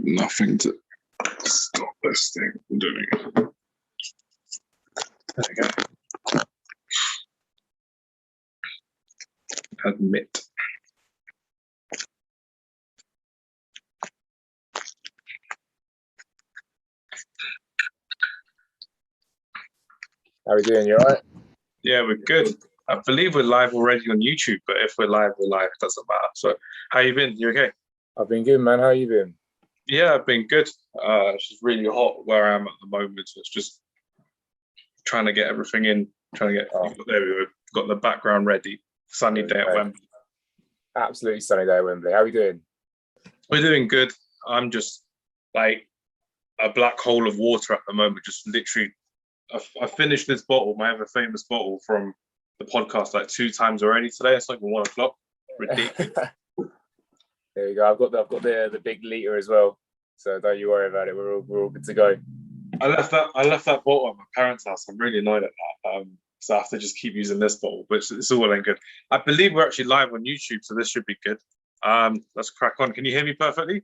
Nothing to stop this thing from doing it. There we go. Admit. How are we doing? You all right? Yeah, we're good. I believe we're live already on YouTube, but if we're live, we're live. It doesn't matter. So, how you been? You okay? I've been good, man. How you been? Yeah, I've been good. It's just really hot where I am at the moment. So it's just trying to get everything in. There we go. Got the background ready. Sunny day at Wembley. Absolutely sunny day at Wembley. How are we doing? We're doing good. I'm just like a black hole of water at the moment. Just literally, I finished this bottle, my ever famous bottle from the podcast, like 2 times already today. It's like 1 o'clock. Ridiculous. There you go. I've got the big liter as well. So don't you worry about it. We're all good to go. I left that bottle at my parents' house. I'm really annoyed at that. So I have to just keep using this bottle, but it's all in good. I believe we're actually live on YouTube, so this should be good. Let's crack on. Can you hear me perfectly?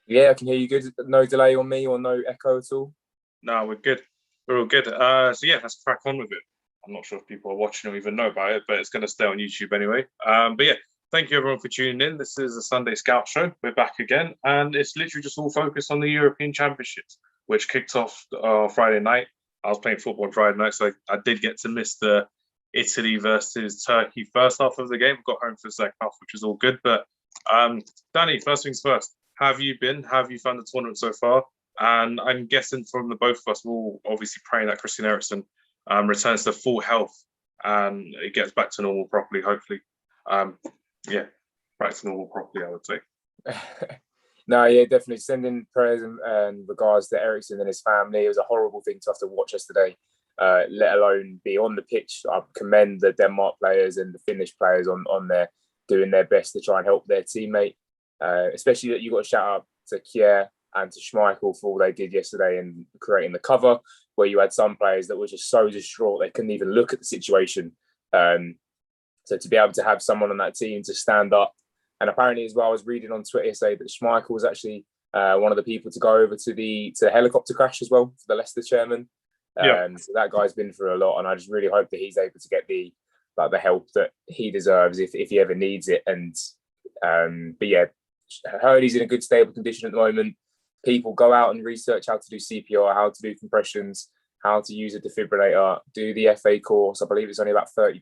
Yeah, I can hear you good. No delay on me or no echo at all? No, we're good. We're all good. So yeah, let's crack on with it. I'm not sure if people are watching or even know about it, but it's going to stay on YouTube anyway. But yeah, thank you everyone for tuning in. This is a Sunday Scout show. We're back again, and it's literally just all focused on the European Championships, which kicked off Friday night. I was playing football on Friday night, so I did get to miss the Italy versus Turkey first half of the game. Got home for the second half, which was all good. But Danny, first things first, how have you been? How have you found the tournament so far? And I'm guessing from the both of us, we're all obviously praying that Christian Eriksen returns to full health and it gets back to normal properly, hopefully. Yeah, back to normal properly, I would say. No, yeah, definitely sending prayers and regards to Eriksen and his family. It was a horrible thing to have to watch yesterday, let alone be on the pitch. I commend the Denmark players and the Finnish players on there doing their best to try and help their teammate. Especially that you got to shout out to Kjær and to Schmeichel for all they did yesterday and creating the cover, where you had some players that were just so distraught they couldn't even look at the situation. So to be able to have someone on that team to stand up, and apparently as well, I was reading on Twitter say that Schmeichel was actually one of the people to go over to the helicopter crash as well for the Leicester chairman. So that guy's been through a lot, and I just really hope that he's able to get the help that he deserves if he ever needs it. And but yeah, I heard he's in a good stable condition at the moment. People go out and research how to do CPR, how to do compressions, how to use a defibrillator, do the FA course. I believe it's only about £30.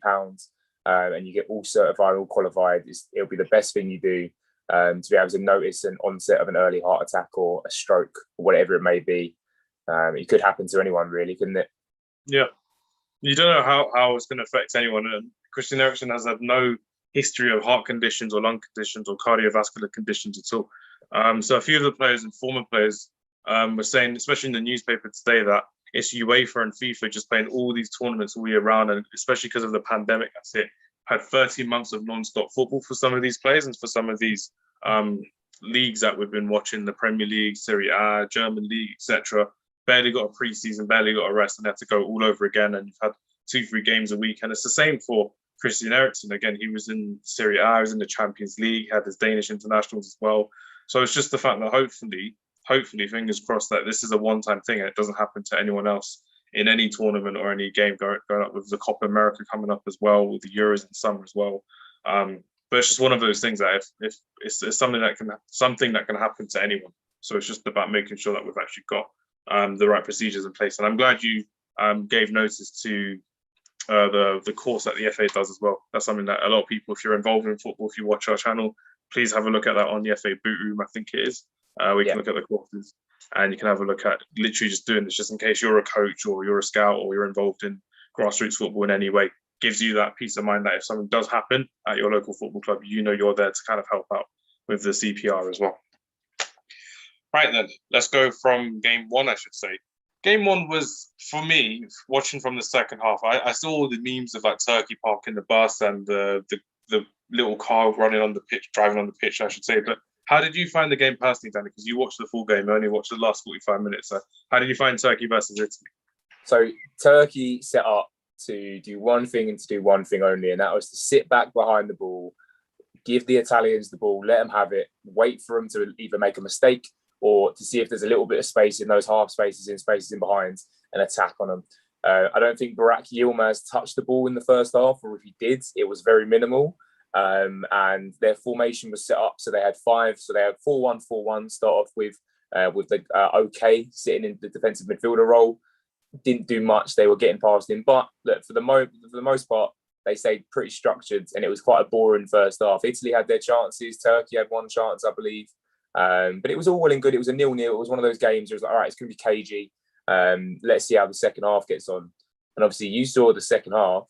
And you get all certified, all qualified. It'll be the best thing you do to be able to notice an onset of an early heart attack or a stroke or whatever it may be. It could happen to anyone, really, couldn't it? Yeah. You don't know how it's going to affect anyone. And Christian Eriksen has had no history of heart conditions or lung conditions or cardiovascular conditions at all. So a few of the players and former players were saying, especially in the newspaper today, that it's UEFA and FIFA just playing all these tournaments all year round, and especially because of the pandemic, that's it. Had 30 months of non-stop football for some of these players and for some of these leagues that we've been watching, the Premier League, Serie A, German League, etc. Barely got a pre-season, barely got a rest, and they had to go all over again. And you've had 2-3 games a week, and it's the same for Christian Eriksen. Again, he was in Serie A, he was in the Champions League, had his Danish internationals as well. So it's just the fact that hopefully, fingers crossed, that this is a one-time thing and it doesn't happen to anyone else in any tournament or any game going up, with the Copa America coming up as well, with the Euros in summer as well. But it's just one of those things that if it's something that can happen to anyone. So it's just about making sure that we've actually got the right procedures in place. And I'm glad you gave notice to the course that the FA does as well. That's something that a lot of people, if you're involved in football, if you watch our channel, please have a look at that on the FA boot room, I think it is. We can look at the courses, and you can have a look at literally just doing this, just in case you're a coach or you're a scout or you're involved in grassroots football in any way. Gives you that peace of mind that if something does happen at your local football club, you know you're there to kind of help out with the CPR as well. Right then, let's go from game one, I should say. Game one was, for me, watching from the second half. I saw all the memes of like Turkey parking the bus and the little car running on the pitch, driving on the pitch, I should say. But how did you find the game personally, Danny? Because you watched the full game, only watched the last 45 minutes. So how did you find Turkey versus Italy? So Turkey set up to do one thing and to do one thing only, and that was to sit back behind the ball, give the Italians the ball, let them have it, wait for them to either make a mistake or to see if there's a little bit of space in those half spaces in behind and attack on them. I don't think Burak Yilmaz touched the ball in the first half, or if he did, it was very minimal. And their formation was set up so they had five, so they had 4-1-4-1. Start off with the OK sitting in the defensive midfielder role. Didn't do much. They were getting past him, but look, for the most part, they stayed pretty structured, and it was quite a boring first half. Italy had their chances. Turkey had one chance, I believe, but it was all well and good. It was a 0-0. It was one of those games. It was like, all right, it's going to be cagey. Let's see how the second half gets on. And obviously, you saw the second half.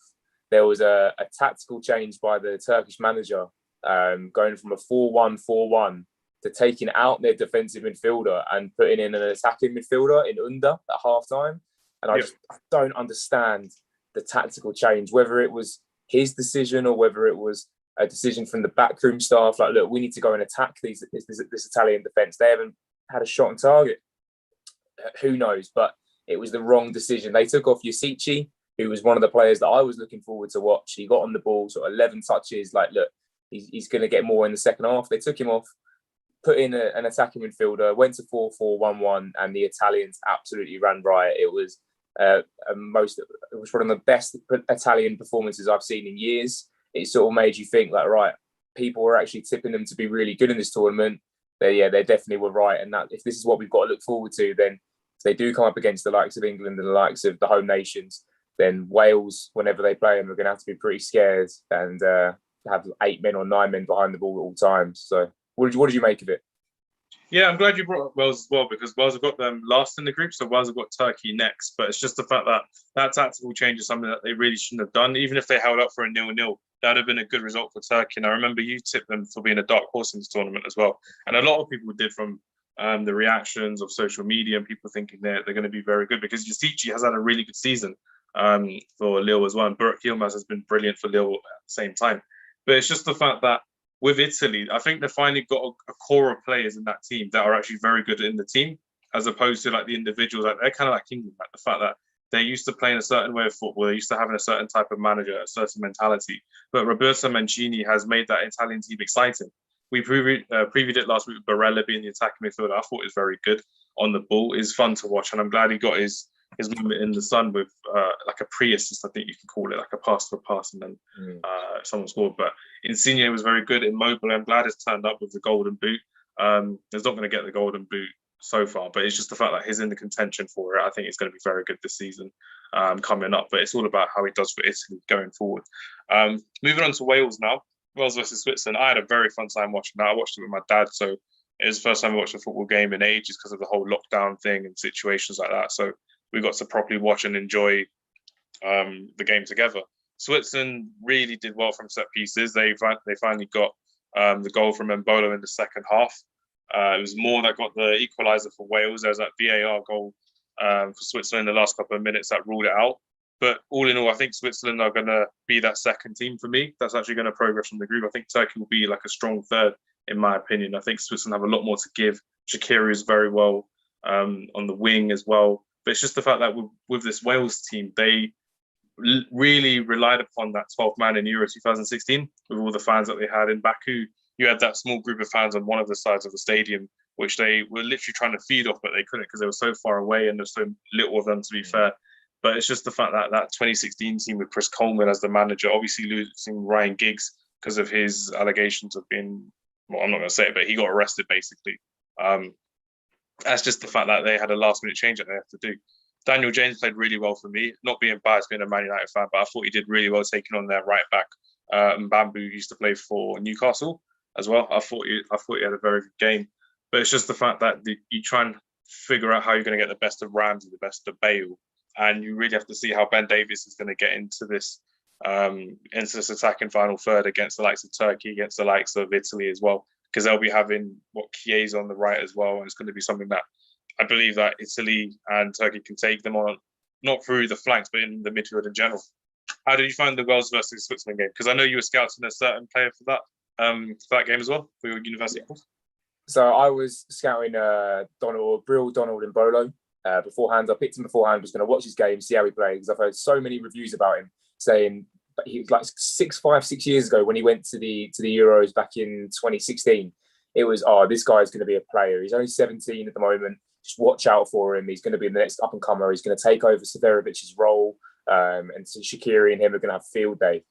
There was a tactical change by the Turkish manager, going from a 4-1-4-1 to taking out their defensive midfielder and putting in an attacking midfielder in Under at half time. And I don't understand the tactical change, whether it was his decision or whether it was a decision from the backroom staff. Like, look, we need to go and attack this Italian defence. They haven't had a shot on target. Who knows? But it was the wrong decision. They took off Yasici, who was one of the players that I was looking forward to watch. He got on the ball, sort of 11 touches. Like, look, he's going to get more in the second half. They took him off, put in an attacking midfielder, went to 4-4-1-1, and the Italians absolutely ran riot. It was one of the best Italian performances I've seen in years. It sort of made you think, like, right, people were actually tipping them to be really good in this tournament. They definitely were right. And that if this is what we've got to look forward to, then if they do come up against the likes of England and the likes of the home nations, then Wales, whenever they play them, are going to have to be pretty scared and have 8 men or 9 men behind the ball at all times. So what did you make of it? Yeah, I'm glad you brought up Wales as well, because Wales have got them last in the group, so Wales have got Turkey next. But it's just the fact that that tactical change is something that they really shouldn't have done. Even if they held up for a 0-0, that would have been a good result for Turkey. And I remember you tipped them for being a dark horse in this tournament as well. And a lot of people did, from the reactions of social media and people thinking they're going to be very good, because Yasici has had a really good season for Lille as well. And Burak Yilmaz has been brilliant for Lille at the same time. But it's just the fact that with Italy, I think they finally got a core of players in that team that are actually very good in the team, as opposed to like the individuals. Like, they're kind of like England, like the fact that they're used to playing a certain way of football, they're used to having a certain type of manager, a certain mentality. But Roberto Mancini has made that Italian team exciting. We previewed it last week with Barella being the attacking midfielder. I thought it was very good on the ball. It's fun to watch, and I'm glad he got his moment in the sun with like a pre-assist, I think you can call it, like a pass to a pass, and then someone scored. But Insigne was very good, Immobile. I'm glad it's turned up with the golden boot. He's not going to get the golden boot so far, but it's just the fact that he's in the contention for it. I think it's going to be very good this season coming up. But it's all about how he does for Italy going forward. Moving on to Wales now. Wales versus Switzerland. I had a very fun time watching that. I watched it with my dad, so it was the first time I watched a football game in ages because of the whole lockdown thing and situations like that. So we got to properly watch and enjoy the game together. Switzerland really did well from set pieces. They finally got the goal from Mbolo in the second half. It was Moore that got the equaliser for Wales. There was that VAR goal for Switzerland in the last couple of minutes that ruled it out. But all in all, I think Switzerland are going to be that second team for me. That's actually going to progress from the group. I think Turkey will be like a strong third, in my opinion. I think Switzerland have a lot more to give. Shaqiri is very well on the wing as well. But it's just the fact that with this Wales team, they really relied upon that 12th man in Euro 2016 with all the fans that they had in Baku. You had that small group of fans on one of the sides of the stadium, which they were literally trying to feed off, but they couldn't because they were so far away and there's so little of them, to be fair. But it's just the fact that that 2016 team with Chris Coleman as the manager, obviously losing Ryan Giggs because of his allegations of being, well, I'm not going to say it, but he got arrested basically. That's just the fact that they had a last-minute change that they have to do. Daniel James played really well for me. Not being biased, being a Man United fan, but I thought he did really well taking on their right back. Mbambu used to play for Newcastle as well. I thought he had a very good game. But it's just the fact that you try and figure out how you're going to get the best of Ramsey, the best of Bale, and you really have to see how Ben Davies is going to get into this attacking final third against the likes of Turkey, against the likes of Italy as well, because they'll be having Chiesa on the right as well, and it's going to be something that I believe that Italy and Turkey can take them on, not through the flanks, but in the midfield in general. How did you find the Wales versus Switzerland game? Because I know you were scouting a certain player for that game as well, for your university course. So I was scouting Brill, Donald and Bolo beforehand. I picked him beforehand, was going to watch his game, see how he played, because I've heard so many reviews about him saying he was like 6 years ago when he went to the Euros back in 2016. It was, this guy's going to be a player. He's only 17 at the moment. Just watch out for him. He's going to be the next up-and-comer. He's going to take over Severovic's role. And so Shaqiri and him are going to have field day.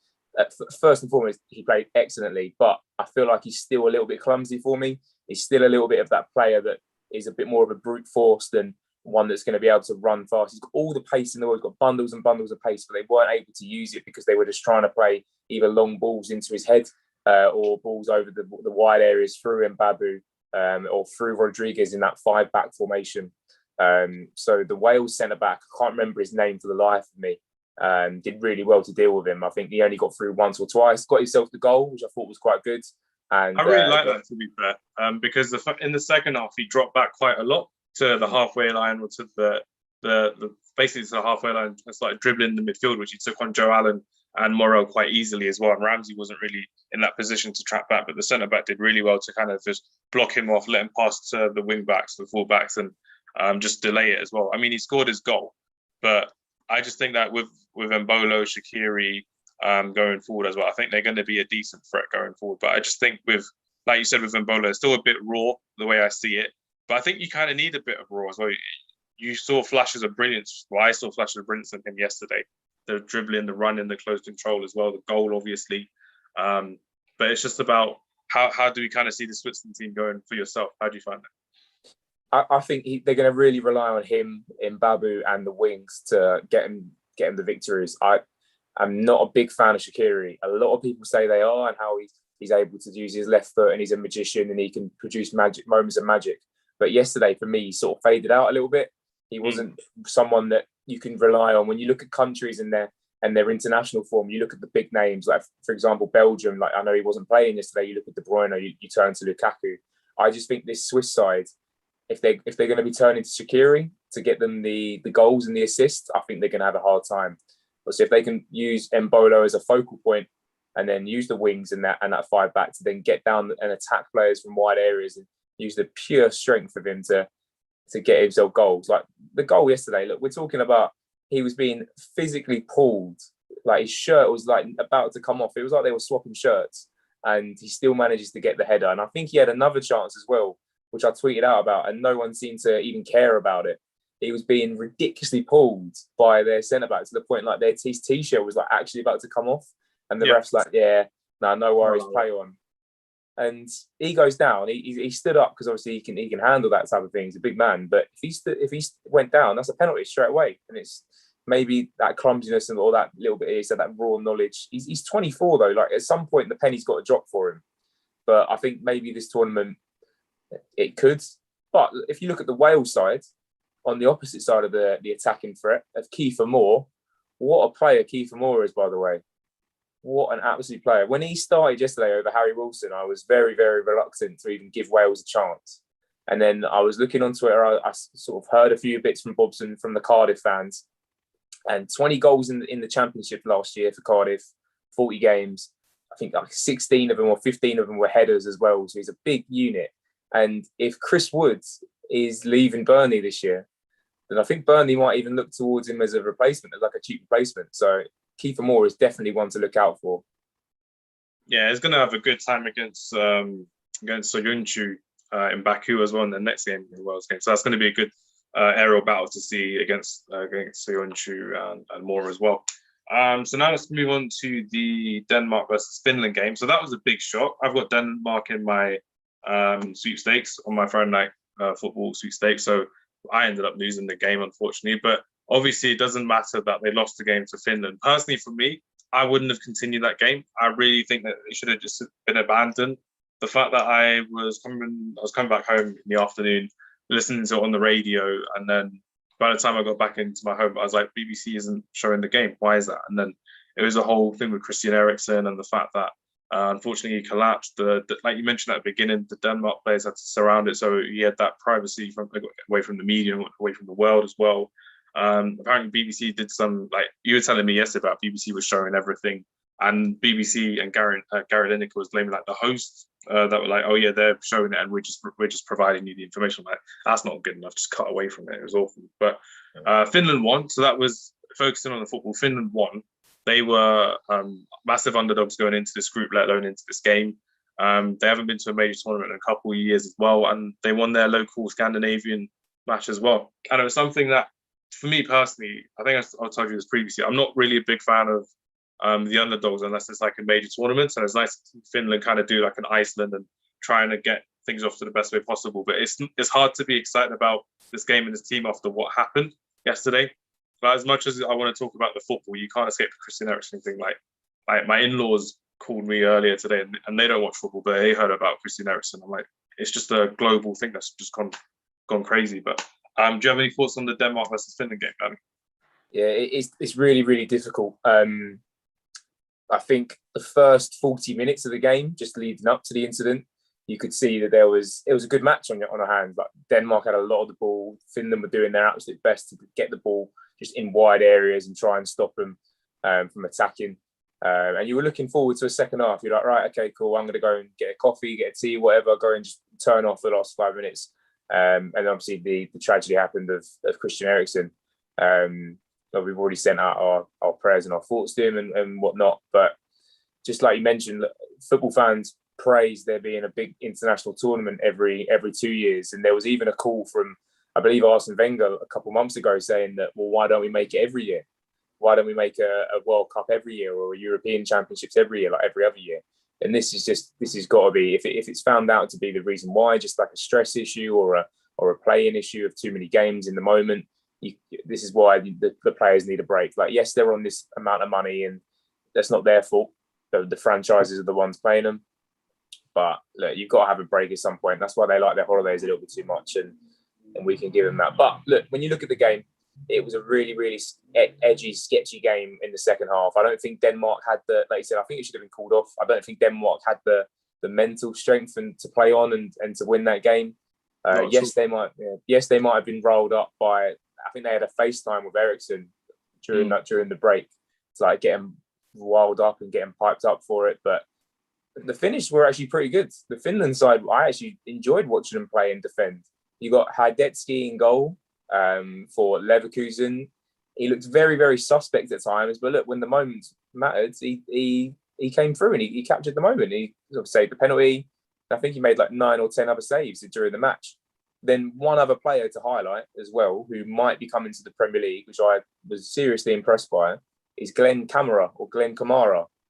First and foremost, he played excellently, but I feel like he's still a little bit clumsy for me. He's still a little bit of that player that is a bit more of a brute force than one that's going to be able to run fast. He's got all the pace in the world. He's got bundles and bundles of pace, but they weren't able to use it because they were just trying to play either long balls into his head or balls over the wide areas through Mbabu or through Rodriguez in that 5-back formation. So the Wales centre-back, I can't remember his name for the life of me, did really well to deal with him. I think he only got through once or twice, got himself the goal, which I thought was quite good. And I really like that, to be fair, because in the second half, he dropped back quite a lot to the halfway line or to the basically to the halfway line and started dribbling the midfield, which he took on Joe Allen and Morel quite easily as well. And Ramsey wasn't really in that position to track back, but the centre-back did really well to kind of just block him off, let him pass to the wing-backs, the full-backs, and just delay it as well. I mean, he scored his goal, but I just think that with Mbolo, Shaqiri going forward as well, I think they're going to be a decent threat going forward. But I just think like you said, with Mbolo, it's still a bit raw the way I see it. But I think you kind of need a bit of raw as well. You saw flashes of brilliance. Well, I saw flashes of brilliance in him yesterday. The dribbling, the running, the close control as well, the goal, obviously. But it's just about how do we kind of see the Switzerland team going for yourself? How do you find that? I think they're going to really rely on him, Mbabu, and the wings to get him the victories. I'm not a big fan of Shaqiri. A lot of people say they are, and how he's able to use his left foot, and he's a magician, and he can produce moments of magic. But yesterday, for me, he sort of faded out a little bit. He wasn't someone that you can rely on when you look at countries and their international form. You look at the big names, like for example Belgium. Like I know he wasn't playing yesterday. You look at De Bruyne, you turn to Lukaku. I just think this Swiss side, if they're going to be turning to Shaqiri to get them the goals and the assists, I think they're going to have a hard time. But so if they can use Mbolo as a focal point and then use the wings and that 5-back to then get down and attack players from wide areas and use the pure strength of him to get himself goals. Like the goal yesterday, look, we're talking about he was being physically pulled. Like his shirt was like about to come off. It was like they were swapping shirts and he still manages to get the header. And I think he had another chance as well, which I tweeted out about, and no one seemed to even care about it. He was being ridiculously pulled by their centre-back to the point like his T-shirt was like actually about to come off. And the ref's like, no worries, play on. And he goes down. He stood up because obviously he can handle that type of thing. He's a big man. But if he went down, that's a penalty straight away. And it's maybe that clumsiness and all that little bit. He said that raw knowledge. He's 24 though. Like at some point, the penny's got to drop for him. But I think maybe this tournament it could. But if you look at the Wales side, on the opposite side of the attacking threat of Kiefer Moore, what a player Kiefer Moore is, by the way. What an absolute player. When he started yesterday over Harry Wilson, I was very, very reluctant to even give Wales a chance. And then I was looking on Twitter, I sort of heard a few bits from Bobson, from the Cardiff fans. And 20 goals in the Championship last year for Cardiff, 40 games. I think like 16 of them or 15 of them were headers as well. So he's a big unit. And if Chris Woods is leaving Burnley this year, then I think Burnley might even look towards him as a replacement, as like a cheap replacement. So Kiefer Moore is definitely one to look out for. Yeah, he's going to have a good time against Soyuncu in Baku as well in the next game, in the Wales game. So that's going to be a good aerial battle to see against Soyuncu and Moore as well. So now let's move on to the Denmark versus Finland game. So that was a big shock. I've got Denmark in my sweepstakes, on my Friday night football sweepstakes. So I ended up losing the game, unfortunately. But obviously, it doesn't matter that they lost the game to Finland. Personally, for me, I wouldn't have continued that game. I really think that it should have just been abandoned. The fact that I was coming back home in the afternoon, listening to it on the radio, and then by the time I got back into my home, I was like, BBC isn't showing the game. Why is that? And then it was a whole thing with Christian Eriksen and the fact that Unfortunately, he collapsed. Like you mentioned at the beginning, the Denmark players had to surround it, so he had that privacy away from the media, away from the world as well. Apparently, BBC did some, like you were telling me yesterday about BBC was showing everything, and BBC and Gary Lineker was blaming like the hosts that were like, oh yeah, they're showing it, and we're just providing you the information. Like that's not good enough. Just cut away from it. It was awful. But Finland won, so that was focusing on the football. Finland won. They were massive underdogs going into this group, let alone into this game. They haven't been to a major tournament in a couple of years as well, and they won their local Scandinavian match as well. And it was something that, for me personally, I think I told you this previously, I'm not really a big fan of the underdogs unless it's like a major tournament. And it's nice to see Finland kind of do like an Iceland and trying to get things off to the best way possible. But it's hard to be excited about this game and this team after what happened yesterday. But as much as I want to talk about the football, you can't escape the Christian Eriksen thing. Like my in-laws called me earlier today, and they don't watch football, but they heard about Christian Eriksen. I'm like, it's just a global thing that's just gone crazy. But do you have any thoughts on the Denmark versus Finland game, Danny? Yeah, it's really, really difficult. I think the first 40 minutes of the game, just leading up to the incident, you could see that it was a good match on our hands. Like Denmark had a lot of the ball. Finland were doing their absolute best to get the ball just in wide areas and try and stop them from attacking. And you were looking forward to a second half. You're like, right, okay, cool. I'm going to go and get a coffee, get a tea, whatever. Go and just turn off the last 5 minutes. And obviously the tragedy happened of Christian Eriksen. We've already sent out our prayers and our thoughts to him and whatnot. But just like you mentioned, football fans praise there being a big international tournament every 2 years. And there was even a call from, I believe, Arsene Wenger a couple of months ago saying that, well, why don't we make it every year? Why don't we make a World Cup every year or a European Championships every year, like every other year? And this has got to be, if it's found out to be the reason why, just like a stress issue or a playing issue of too many games in the moment, this is why the players need a break. Like, yes, they're on this amount of money and that's not their fault. The franchises are the ones playing them. But look, you've got to have a break at some point. That's why they like their holidays a little bit too much, and we can give them that. But look, when you look at the game, it was a really, really edgy, sketchy game in the second half. I don't think Denmark had like you said, I think it should have been called off. I don't think Denmark had the mental strength to play on and to win that game. Yes, they might have been rolled up by, I think they had a FaceTime with Eriksen during the break to like get him riled up and get him piped up for it. But the finish were actually pretty good. The Finland side, I actually enjoyed watching them play and defend. You got Hidetsky in goal for Leverkusen. He looked very, very suspect at times, but look, when the moment mattered, he came through and he captured the moment. He saved the penalty. I think he made like 9 or 10 other saves during the match. Then one other player to highlight as well, who might be coming to the Premier League, which I was seriously impressed by, is Glenn Kamara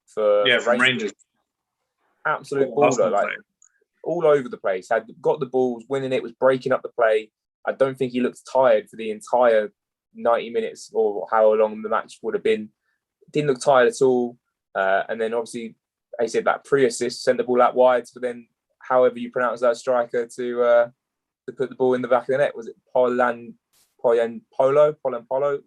for Rangers. Absolute baller, like all over the place. Had got the balls, winning it, was breaking up the play. I don't think he looked tired for the entire 90 minutes or how long the match would have been. Didn't look tired at all. And then obviously, I said that pre-assist, sent the ball out wide for then, however you pronounce that striker, to put the ball in the back of the net. Was it Polan Polo?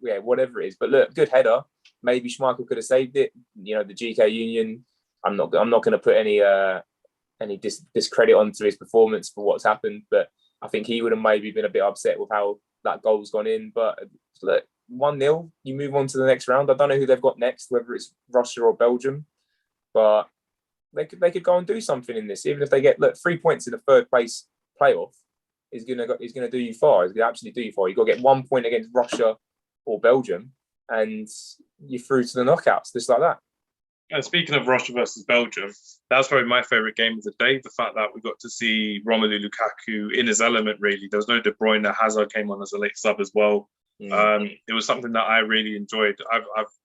Yeah, whatever it is. But look, good header. Maybe Schmeichel could have saved it. You know, the GK Union. I'm not going to put any discredit onto his performance for what's happened, but I think he would have maybe been a bit upset with how that goal's gone in. But look, 1-0, you move on to the next round. I don't know who they've got next, whether it's Russia or Belgium, but they could go and do something in this. Even if they get 3 points in the third place playoff, is gonna do you far. It's gonna absolutely do you far. You've got to get 1 point against Russia or Belgium, and you're through to the knockouts, just like that. And speaking of Russia versus Belgium, that was probably my favourite game of the day. The fact that we got to see Romelu Lukaku in his element, really. There was no De Bruyne. Hazard came on as a late sub as well. It was something that I really enjoyed.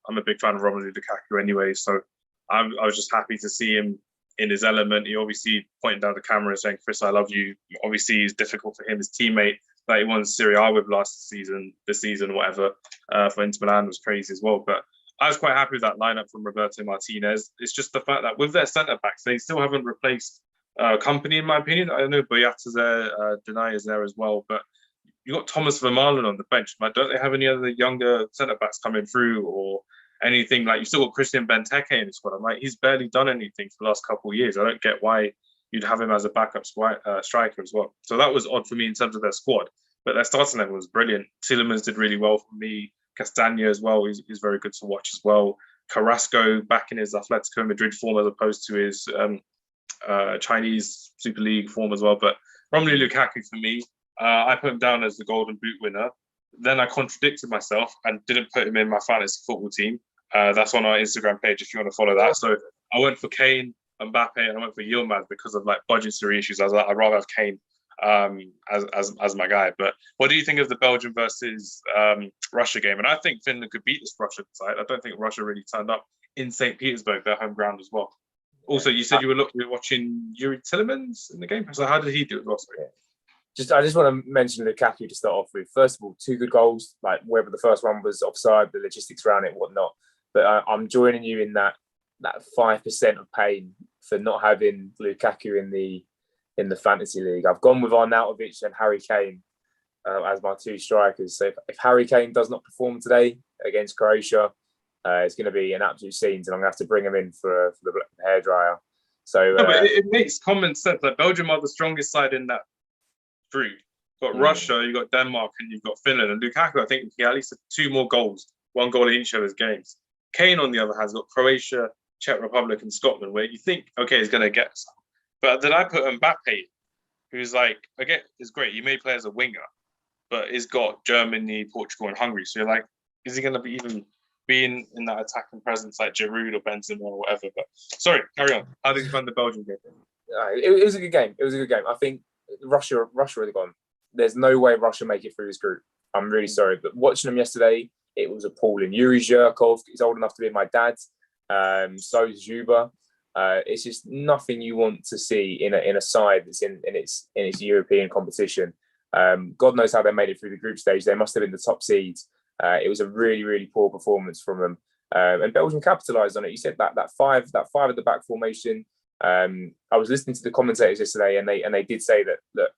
I'm a big fan of Romelu Lukaku anyway, so I was just happy to see him in his element. He obviously pointed down the camera saying, "Chris, I love you." Obviously, it's difficult for him. His teammate that he won Serie A with this season, whatever, for Inter Milan was crazy as well. But I was quite happy with that lineup from Roberto Martinez. It's just the fact that with their centre-backs, they still haven't replaced Company, in my opinion. I know Boyata's there, Denai is there as well, but you got Thomas Vermaelen on the bench. But don't they have any other younger centre-backs coming through or anything. Like, you still got Christian Benteke in the squad. I'm like, he's barely done anything for the last couple of years. I don't get why you'd have him as a backup striker as well. So that was odd for me in terms of their squad. But their starting level was brilliant. Tielemans did really well for me. Castagna as well is very good to watch as well. Carrasco back in his Atletico Madrid form as opposed to his Chinese Super League form as well. But Romelu Lukaku for me, I put him down as the Golden Boot winner. Then I contradicted myself and didn't put him in my fantasy football team. That's on our Instagram page if you want to follow that. So I went for Kane, Mbappe, and I went for Yilmaz because of like budgetary issues. I was like, I'd rather have Kane as my guy. But what do you think of the Belgium versus Russia game? And I think Finland could beat this Russia side. I don't think Russia really turned up in St. Petersburg, their home ground as well. Also, you said you were watching Yuri Tielemans in the game. So how did he do it? I just want to mention Lukaku to start off with. First of all, 2 good goals. Like, whether the first one was offside, the logistics around it, whatnot. But I'm joining you in that 5% of pain for not having Lukaku in the fantasy league. I've gone with Arnautovic and Harry Kane as my 2 strikers. So if Harry Kane does not perform today against Croatia, it's going to be an absolute scene, and I'm going to have to bring him in for the hairdryer. So, but it makes common sense. Like, Belgium are the strongest side in that group. You've got Russia, you've got Denmark, and you've got Finland. And Lukaku, I think, he at least 2 more goals, 1 goal in each of his games. Kane, on the other hand, has got Croatia, Czech Republic, and Scotland, where you think, okay, he's going to get some. But then I put Mbappe, who's like, again, is great. He may play as a winger, but he's got Germany, Portugal, and Hungary. So you're like, is he going to be even being in that attacking presence like Giroud or Benzema or whatever? But sorry, carry on. How did you find the Belgian game? It was a good game. It was a good game. I think Russia would have gone. There's no way Russia make it through this group. I'm really sorry, but watching them yesterday, it was appalling. Yuri Zhirkov is old enough to be my dad. So is Zuba. It's just nothing you want to see in a side that's in its European competition. God knows how they made it through the group stage. They must have been the top seeds. It was a really, really poor performance from them. And Belgium capitalised on it. You said that five at the back formation. I was listening to the commentators yesterday, and they did say that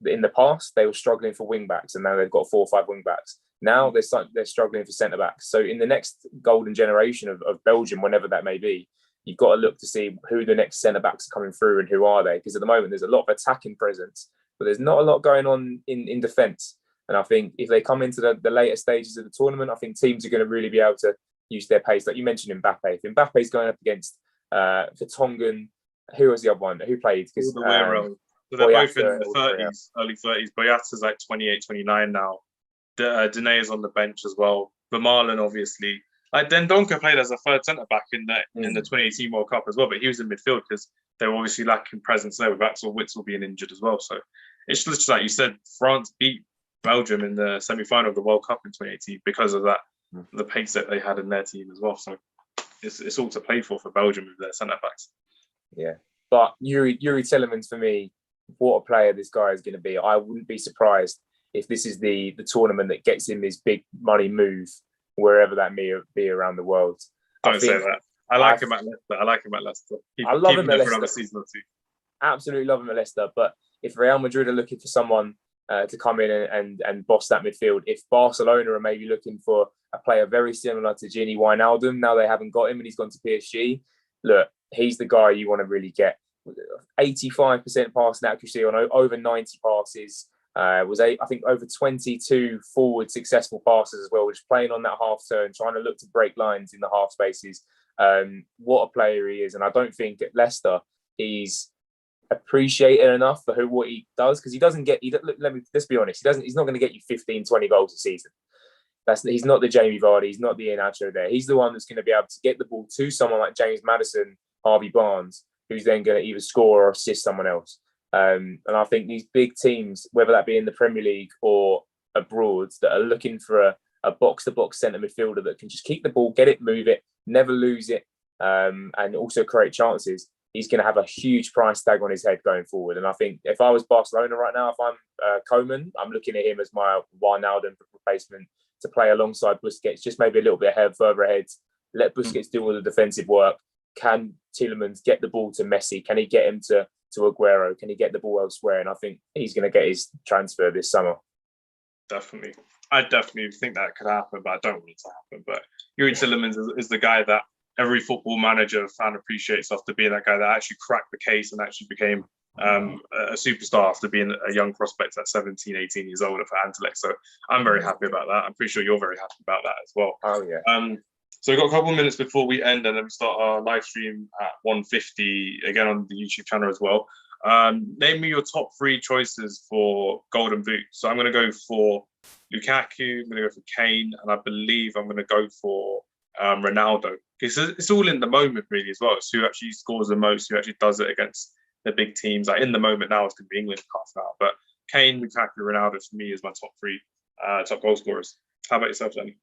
in the past they were struggling for wing backs, and now they've got 4 or 5 wing backs. Now they're struggling for centre backs. So in the next golden generation of Belgium, whenever that may be, you've got to look to see who the next centre backs are coming through and who are they. Because at the moment there's a lot of attacking presence, but there's not a lot going on in defence. And I think if they come into the later stages of the tournament, I think teams are going to really be able to use their pace. Like you mentioned, Mbappe. If Mbappe's going up against Vertonghen, who was the other one? Who played? All the way around. So they're both in the 30s, early 30s. Boyata's like 28, 29 now. Dene is on the bench as well. Vermaelen, obviously. Like, Dendoncker played as a third centre-back in the 2018 World Cup as well, but he was in midfield because they were obviously lacking presence there with Axel Witsel being injured as well. So it's just like you said, France beat Belgium in the semi-final of the World Cup in 2018 because of that, the pace that they had in their team as well. So it's all to play for Belgium with their centre-backs. Yeah. But Yuri Tielemans, for me, what a player this guy is going to be. I wouldn't be surprised if this is the tournament that gets him his big money move, wherever that may be around the world. Don't say that. I like him at Leicester. I love him at Leicester. For another season or 2. Absolutely love him at Leicester. But if Real Madrid are looking for someone to come in and boss that midfield, if Barcelona are maybe looking for a player very similar to Gini Wijnaldum, now they haven't got him and he's gone to PSG, look, he's the guy you want to really get. 85% passing accuracy on over 90 passes. I think over 22 forward successful passes as well, just playing on that half turn, trying to look to break lines in the half spaces. What a player he is. And I don't think at Leicester he's appreciated enough for what he does, because he doesn't get, let's be honest, he's not going to get you 15, 20 goals a season. He's not the Jamie Vardy, he's not the Iheanacho there. He's the one that's going to be able to get the ball to someone like James Maddison, Harvey Barnes, who's then going to either score or assist someone else. And I think these big teams, whether that be in the Premier League or abroad, that are looking for a box-to-box centre midfielder that can just keep the ball, get it, move it, never lose it, and also create chances, he's going to have a huge price tag on his head going forward. And I think if I was Barcelona right now, if I'm Koeman, I'm looking at him as my Wijnaldum replacement to play alongside Busquets, just maybe a little bit further ahead, let Busquets do all the defensive work. Can Tielemans get the ball to Messi? Can he get him to Aguero? Can he get the ball elsewhere? And I think he's going to get his transfer this summer. Definitely. I definitely think that could happen, but I don't want it to happen. But Yuri Tillemans is the guy that every football manager fan appreciates after being that guy that actually cracked the case and actually became a superstar after being a young prospect at 17, 18 years old for Anderlecht. So I'm very happy about that. I'm pretty sure you're very happy about that as well. Oh, yeah. So we've got a couple of minutes before we end, and then we start our live stream at 1:50 again on the YouTube channel as well. Name me your top 3 choices for Golden Boot. So I'm going to go for Lukaku, I'm going to go for Kane, and I believe I'm going to go for Ronaldo. It's all in the moment, really, as well. It's who actually scores the most, who actually does it against the big teams. Like in the moment now, it's going to be England half now. But Kane, Lukaku, Ronaldo for me is my top 3 top goal scorers. How about yourself, Danny?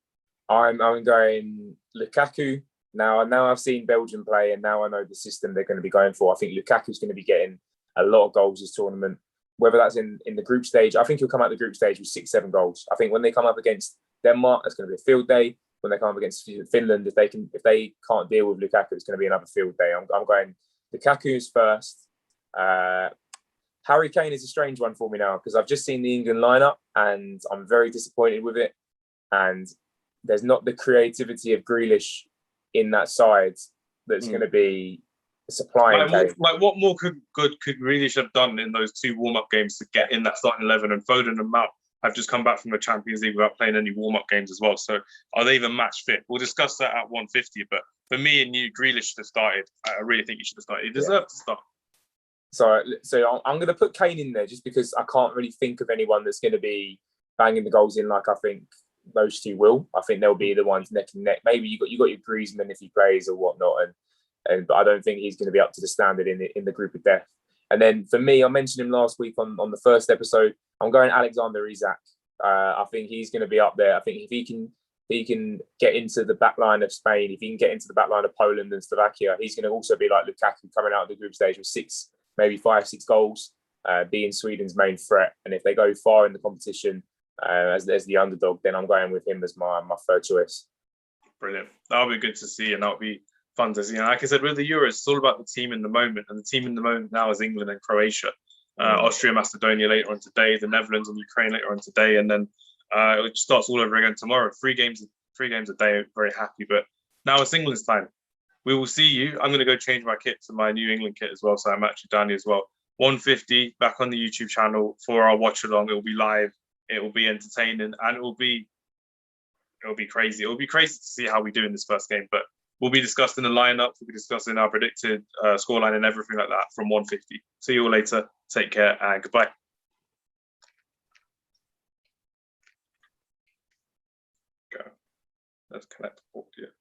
I'm going Lukaku. Now I've seen Belgium play, and now I know the system they're going to be going for. I think Lukaku's going to be getting a lot of goals this tournament. Whether that's in the group stage, I think he'll come out the group stage with 6-7 goals. I think when they come up against Denmark, it's going to be a field day. When they come up against Finland, if they can't deal with Lukaku, it's going to be another field day. I'm going Lukaku's first. Harry Kane is a strange one for me now because I've just seen the England lineup and I'm very disappointed with it. And there's not the creativity of Grealish in that side that's going to be supplying Kane. What more could Grealish have done in those 2 warm-up games to get in that starting 11? And Foden and Mount have just come back from the Champions League without playing any warm-up games as well. So are they even match fit? We'll discuss that at 1:50. But for me and you, Grealish should have started. I really think he should have started. He deserved to start. So I'm going to put Kane in there just because I can't really think of anyone that's going to be banging the goals in like I think those 2 will. I think they'll be the ones neck and neck. Maybe you got your Griezmann if he plays or whatnot, but I don't think he's going to be up to the standard in the group of death. And then for me, I mentioned him last week on the first episode. I'm going Alexander Isak. I think he's going to be up there. I think if he can get into the back line of Spain, if he can get into the back line of Poland and Slovakia, he's going to also be like Lukaku coming out of the group stage with 6, maybe 5-6 goals, being Sweden's main threat. And if they go far in the competition as the underdog, then I'm going with him as my third choice. Brilliant. That'll be good to see, and that'll be fun to see. And like I said, with the Euros, it's all about the team in the moment, and the team in the moment now is England and Croatia. Austria, Macedonia later on today, the Netherlands and Ukraine later on today, and then it starts all over again tomorrow. 3 games a day. Very happy, but now it's England's time. We will see you. I'm going to go change my kit to my new England kit as well, so I'm actually Danny as well. 1:50 back on the YouTube channel for our watch along. It will be live. It will be entertaining, and it will be crazy. It will be crazy to see how we do in this first game, but we'll be discussing the lineup. We'll be discussing our predicted scoreline and everything like that from 1:50. See you all later. Take care and goodbye. Go. Let's connect the port here.